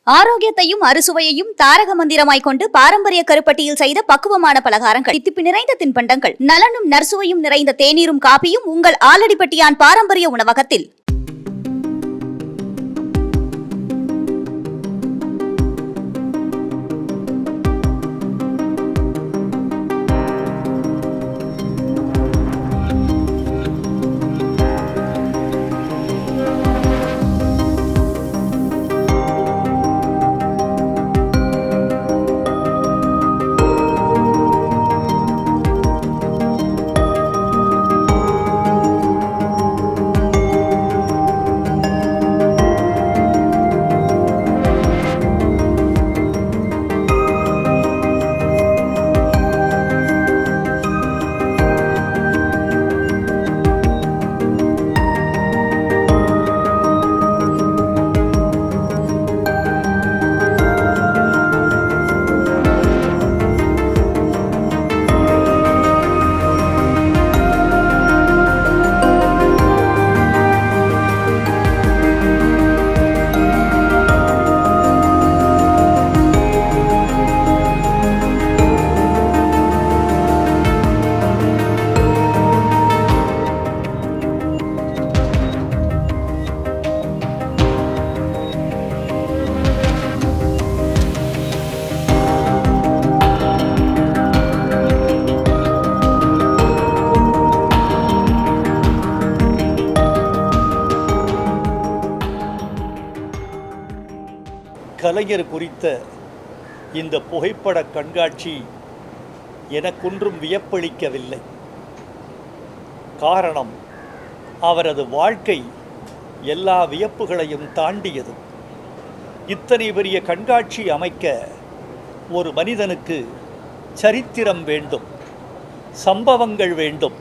ஆரோக்கியத்தையும் அறுசுவையையும் தாரக மந்திரமாய் கொண்டு பாரம்பரிய கருப்பட்டியில் செய்த பக்குவமான பலகாரங்கள், தித்திப்பு நிறைந்த தின்பண்டங்கள், நலனும் நற்சுவையும் நிறைந்த தேநீரும் காப்பியும் உங்கள் ஆலடிப்பட்டியான் பாரம்பரிய உணவகத்தில். கலைஞர் குறித்த இந்த புகைப்பட கண்காட்சி எனக்கொன்றும் வியப்பளிக்கவில்லை. காரணம், அவரது வாழ்க்கை எல்லா வியப்புகளையும் தாண்டியது. இத்தனை பெரிய கண்காட்சி அமைக்க ஒரு மனிதனுக்கு சரித்திரம் வேண்டும், சம்பவங்கள் வேண்டும்.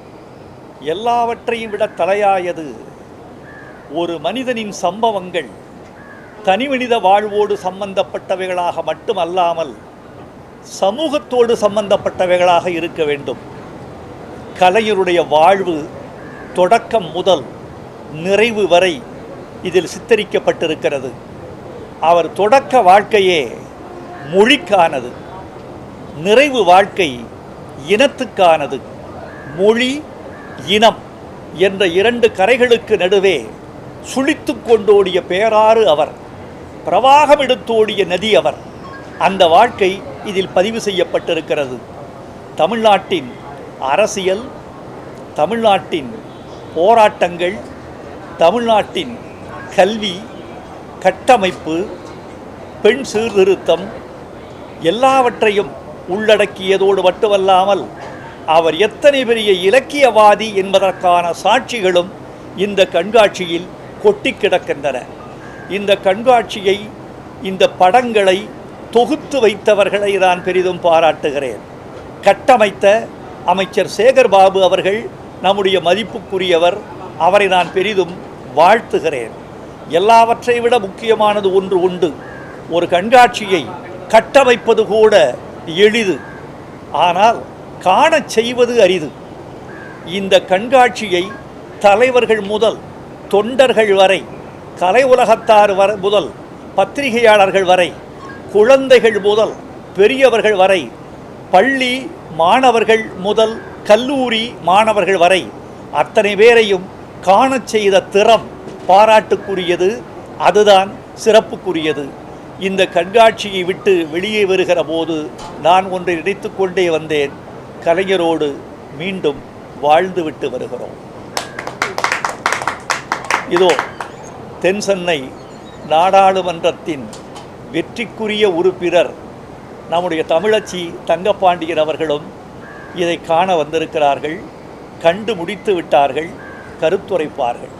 எல்லாவற்றையும் விட தலையாயது ஒரு மனிதனின் சம்பவங்கள் தனிமனித வாழ்வோடு சம்பந்தப்பட்டவைகளாக மட்டுமல்லாமல் சமூகத்தோடு சம்பந்தப்பட்டவைகளாக இருக்க வேண்டும். கலைஞருடைய வாழ்வு தொடக்கம் முதல் நிறைவு வரை இதில் சித்தரிக்கப்பட்டிருக்கிறது. அவர் தொடக்க வாழ்க்கையே மொழிக்கானது, நிறைவு வாழ்க்கை இனத்துக்கானது. மொழி, இனம் என்ற இரண்டு கரைகளுக்கு நடுவே சுழித்து கொண்டோடிய பேராறு அவர், பிரவாகம் எடுத்தோடிய நதி அவர். அந்த வாழ்க்கை இதில் பதிவு செய்யப்பட்டிருக்கிறது. தமிழ்நாட்டின் அரசியல், தமிழ்நாட்டின் போராட்டங்கள், தமிழ்நாட்டின் கல்வி, கட்டமைப்பு, பெண் சீர்திருத்தம் எல்லாவற்றையும் உள்ளடக்கியதோடு மட்டுமல்லாமல் அவர் எத்தனை பெரிய இலக்கியவாதி என்பதற்கான சாட்சிகளும் இந்த கண்காட்சியில் கொட்டி கிடக்கின்றன. இந்த கண்காட்சியை, இந்த படங்களை தொகுத்து வைத்தவர்களை நான் பெரிதும் பாராட்டுகிறேன். கட்டமைத்த அமைச்சர் சேகர்பாபு அவர்கள் நம்முடைய மதிப்புக்குரியவர். அவரை நான் பெரிதும் வாழ்த்துகிறேன். எல்லாவற்றை விட முக்கியமானது ஒன்று உண்டு. ஒரு கண்காட்சியை கட்டமைப்பது கூட எளிது, ஆனால் காணச் செய்வது அரிது. இந்த கண்காட்சியை தலைவர்கள் முதல் தொண்டர்கள் வரை, கலை உலகத்தார் முதல் பத்திரிகையாளர்கள் வரை, குழந்தைகள் முதல் பெரியவர்கள் வரை, பள்ளி மாணவர்கள் முதல் கல்லூரி மாணவர்கள் வரை அத்தனை பேரையும் காணச் செய்த திறம் பாராட்டுக்குரியது. அதுதான் சிறப்புக்குரியது. இந்த கண்காட்சியை விட்டு வெளியே வருகிற போது நான் ஒன்றை நினைத்து கொண்டே வந்தேன். கலைஞரோடு மீண்டும் வாழ்ந்துவிட்டு வருகிறோம். இதோ தென் சென்னை நாடாளுமன்றத்தின் வெற்றிக்குரிய உறுப்பினர் நம்முடைய தமிழச்சி தங்கப்பாண்டியன் அவர்களும் இதை காண வந்திருக்கிறார்கள். கண்டு முடித்து விட்டார்கள், கருத்துரைப்பார்கள்.